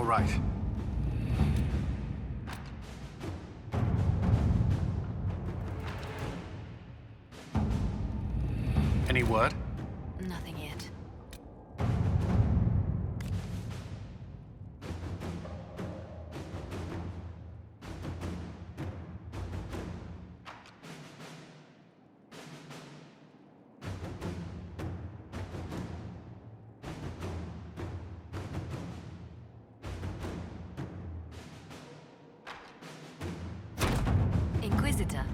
All right. Any word? Nothing yet. Inquisitor.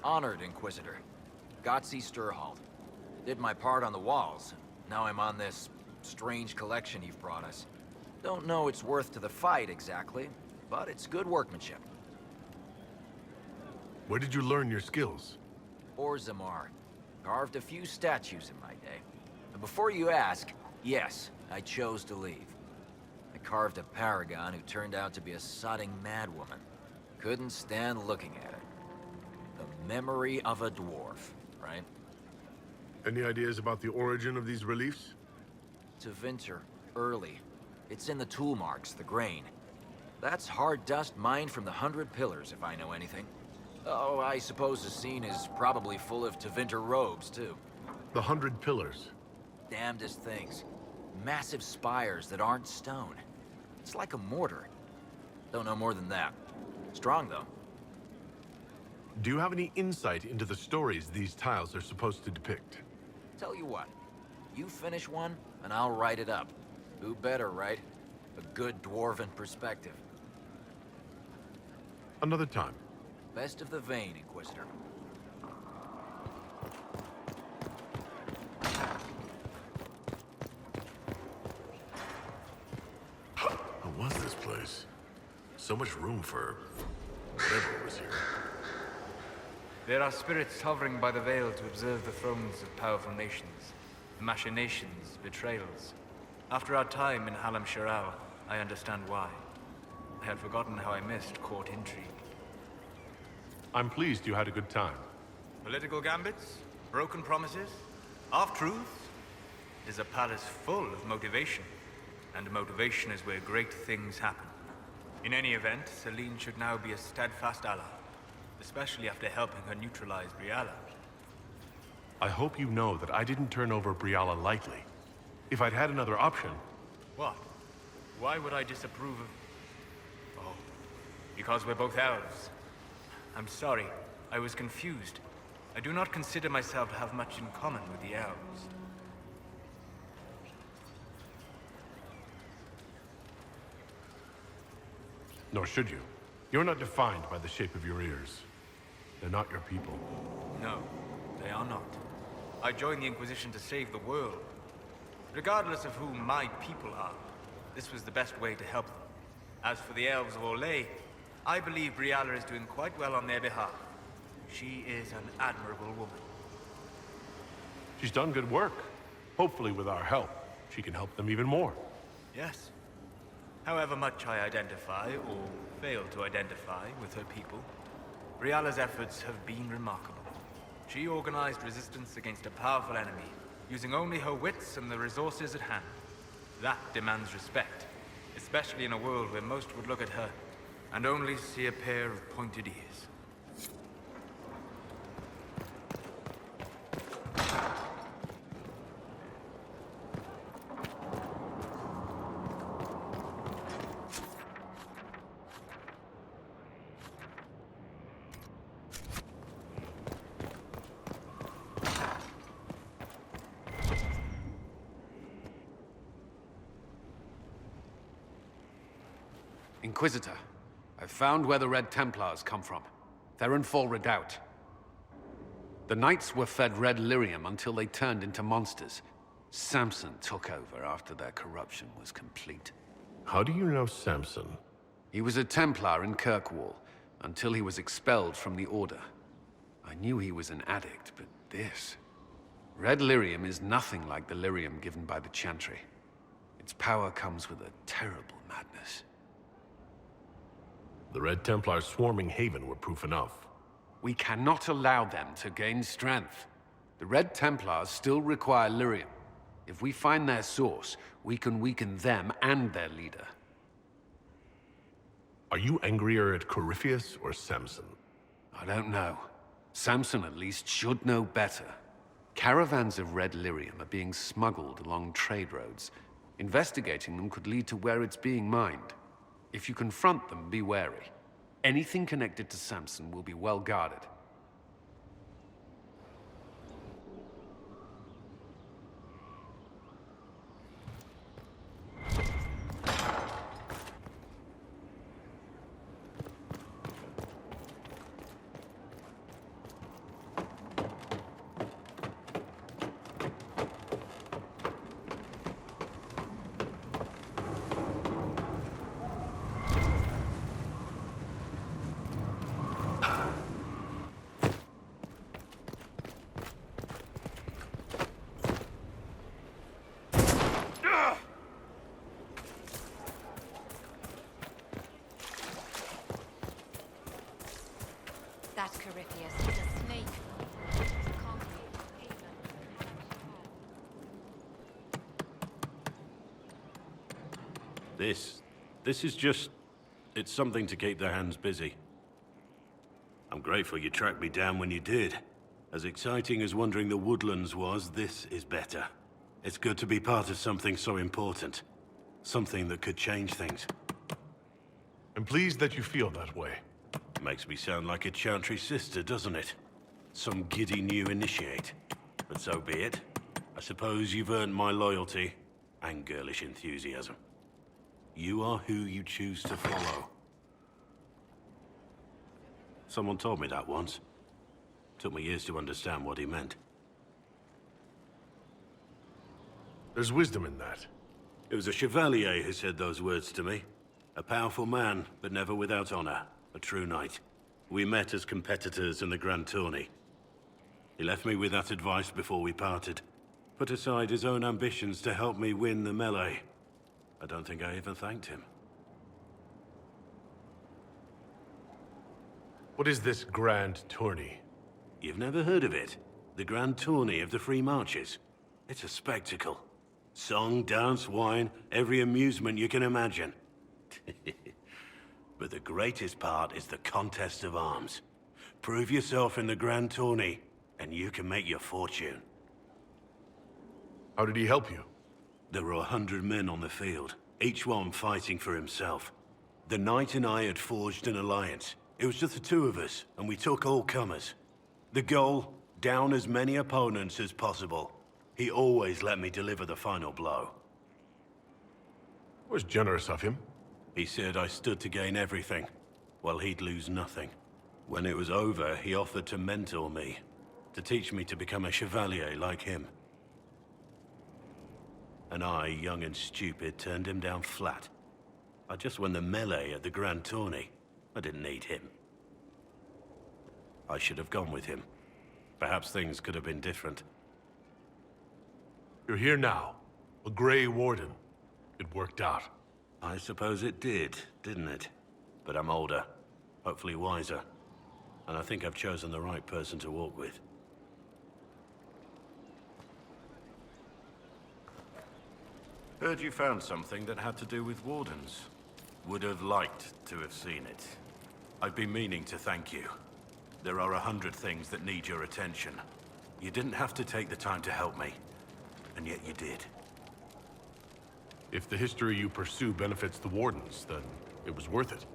Honored, Inquisitor. Gotzi Sturhald. Did my part on the walls. Now I'm on this strange collection you've brought us. Don't know its worth to the fight, exactly, but it's good workmanship. Where did you learn your skills? Orzammar. Carved a few statues in my day. And before you ask, yes, I chose to leave. I carved a paragon who turned out to be a sodding madwoman. Couldn't stand looking at her. The memory of a dwarf, right? Any ideas about the origin of these reliefs? To Vinter, early. It's in the tool marks, the grain. That's hard dust mined from the 100 Pillars, if I know anything. Oh, I suppose the scene is probably full of Tevinter robes, too. The 100 Pillars. Damnedest things. Massive spires that aren't stone. It's like a mortar. Don't know more than that. Strong, though. Do you have any insight into the stories these tiles are supposed to depict? Tell you what. You finish one, and I'll write it up. Who better, right? A good dwarven perspective. Another time. Best of the vein, Inquisitor. What was this place? So much room for whatever was here. There are spirits hovering by the veil to observe the thrones of powerful nations. Machinations, betrayals. After our time in Halam Shirao, I understand why. I had forgotten how I missed court intrigue. I'm pleased you had a good time. Political gambits, broken promises, half-truths. It is a palace full of motivation. And motivation is where great things happen. In any event, Celine should now be a steadfast ally. Especially after helping her neutralize Briala. I hope you know that I didn't turn over Briala lightly. If I'd had another option... What? Why would I disapprove of... Oh, because we're both elves. I'm sorry, I was confused. I do not consider myself to have much in common with the elves. Nor should you. You're not defined by the shape of your ears. They're not your people. No, they are not. I joined the Inquisition to save the world. Regardless of who my people are, this was the best way to help them. As for the elves of Orlais, I believe Briala is doing quite well on their behalf. She is an admirable woman. She's done good work. Hopefully with our help, she can help them even more. Yes. However much I identify, or fail to identify, with her people, Briala's efforts have been remarkable. She organized resistance against a powerful enemy, using only her wits and the resources at hand. That demands respect, especially in a world where most would look at her and only see a pair of pointed ears. Inquisitor, I've found where the Red Templars come from. They're in Fall Redoubt. The Knights were fed red lyrium until they turned into monsters. Samson took over after their corruption was complete. How do you know Samson? He was a Templar in Kirkwall, until he was expelled from the Order. I knew he was an addict, but this... Red lyrium is nothing like the lyrium given by the Chantry. Its power comes with a terrible madness. The Red Templars swarming Haven were proof enough. We cannot allow them to gain strength. The Red Templars still require lyrium. If we find their source, we can weaken them and their leader. Are you angrier at Corypheus or Samson? I don't know. Samson at least should know better. Caravans of red lyrium are being smuggled along trade roads. Investigating them could lead to where it's being mined. If you confront them, be wary. Anything connected to Samson will be well guarded. That Corypheus is a snake. This is just... it's something to keep their hands busy. I'm grateful you tracked me down when you did. As exciting as wandering the woodlands was, this is better. It's good to be part of something so important. Something that could change things. I'm pleased that you feel that way. Makes me sound like a Chantry sister, doesn't it? Some giddy new initiate. But so be it. I suppose you've earned my loyalty and girlish enthusiasm. You are who you choose to follow. Someone told me that once. Took me years to understand what he meant. There's wisdom in that. It was a chevalier who said those words to me. A powerful man, but never without honor. A true knight. We met as competitors in the Grand Tourney. He left me with that advice before we parted. Put aside his own ambitions to help me win the melee. I don't think I even thanked him. What is this Grand Tourney? You've never heard of it? The Grand Tourney of the Free Marches. It's a spectacle. Song, dance, wine, every amusement you can imagine. But the greatest part is the contest of arms. Prove yourself in the Grand Tourney, and you can make your fortune. How did he help you? There were 100 men on the field, each one fighting for himself. The knight and I had forged an alliance. It was just the two of us, and we took all comers. The goal, down as many opponents as possible. He always let me deliver the final blow. It was generous of him. He said I stood to gain everything, while he'd lose nothing. When it was over, he offered to mentor me, to teach me to become a chevalier like him. And I, young and stupid, turned him down flat. I just won the melee at the Grand Tourney. I didn't need him. I should have gone with him. Perhaps things could have been different. You're here now. A Grey Warden. It worked out. I suppose it did, didn't it? But I'm older, hopefully wiser. And I think I've chosen the right person to walk with. Heard you found something that had to do with wardens. Would have liked to have seen it. I've been meaning to thank you. There are 100 things that need your attention. You didn't have to take the time to help me, and yet you did. If the history you pursue benefits the Wardens, then it was worth it.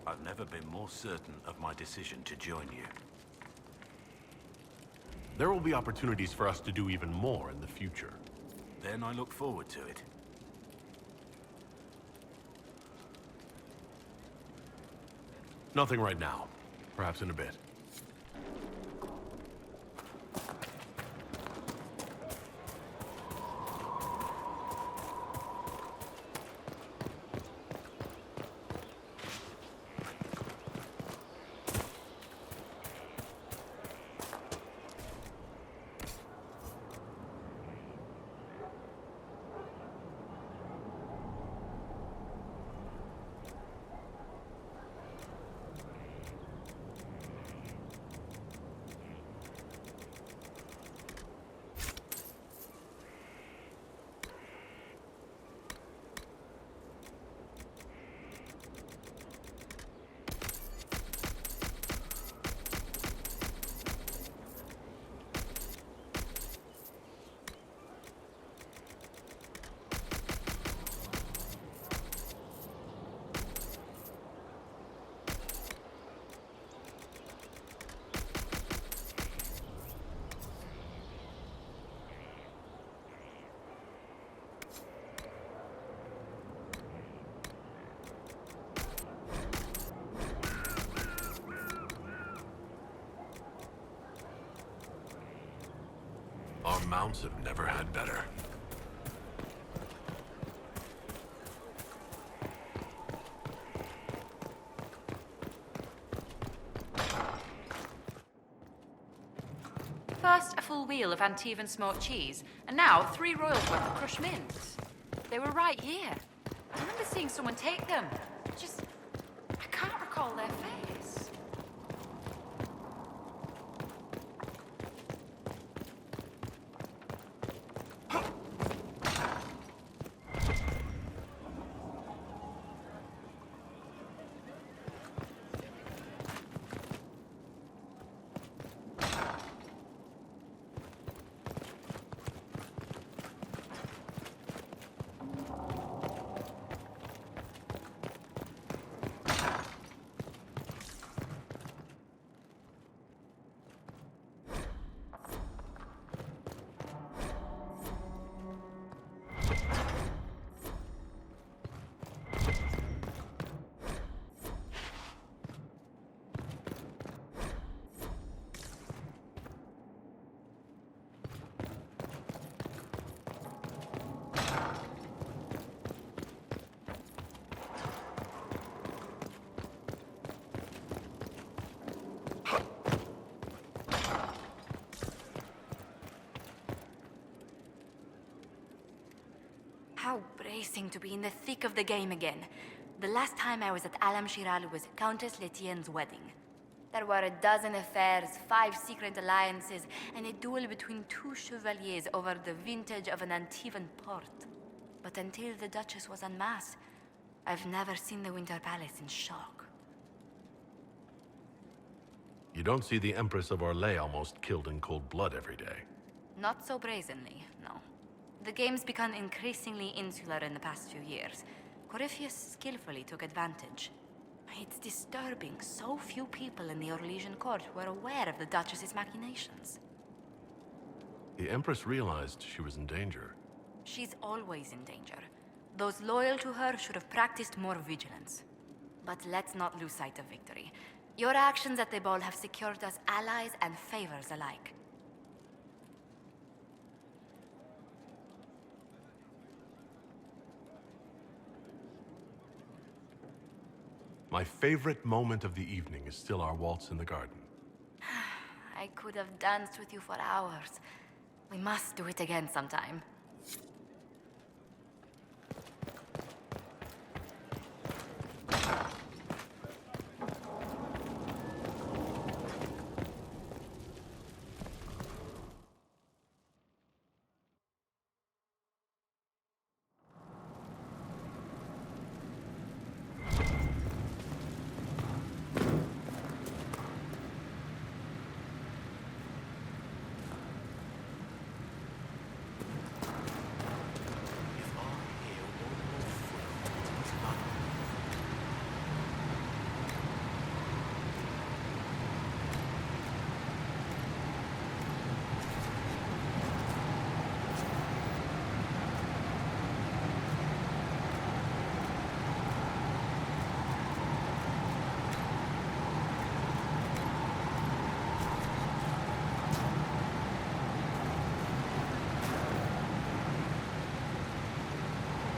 I've never been more certain of my decision to join you. There will be opportunities for us to do even more in the future. Then I look forward to it. Nothing right now. Perhaps in a bit. Our mounts have never had better. First, a full wheel of Antivan smoked cheese, and now 3 royals worth of crushed mints. They were right here. I remember seeing someone take them. I can't recall their face. How bracing to be in the thick of the game again. The last time I was at Alam Shiral was Countess Letienne's wedding. There were a dozen affairs, 5 secret alliances, and a duel between 2 chevaliers over the vintage of an Antivan port. But until the Duchess was en masse, I've never seen the Winter Palace in shock. You don't see the Empress of Orlais almost killed in cold blood every day. Not so brazenly, no. The game's become increasingly insular in the past few years. Corypheus skillfully took advantage. It's disturbing so few people in the Orlesian court were aware of the Duchess's machinations. The Empress realized she was in danger. She's always in danger. Those loyal to her should have practiced more vigilance. But let's not lose sight of victory. Your actions at the ball have secured us allies and favors alike. My favorite moment of the evening is still our waltz in the garden. I could have danced with you for hours. We must do it again sometime.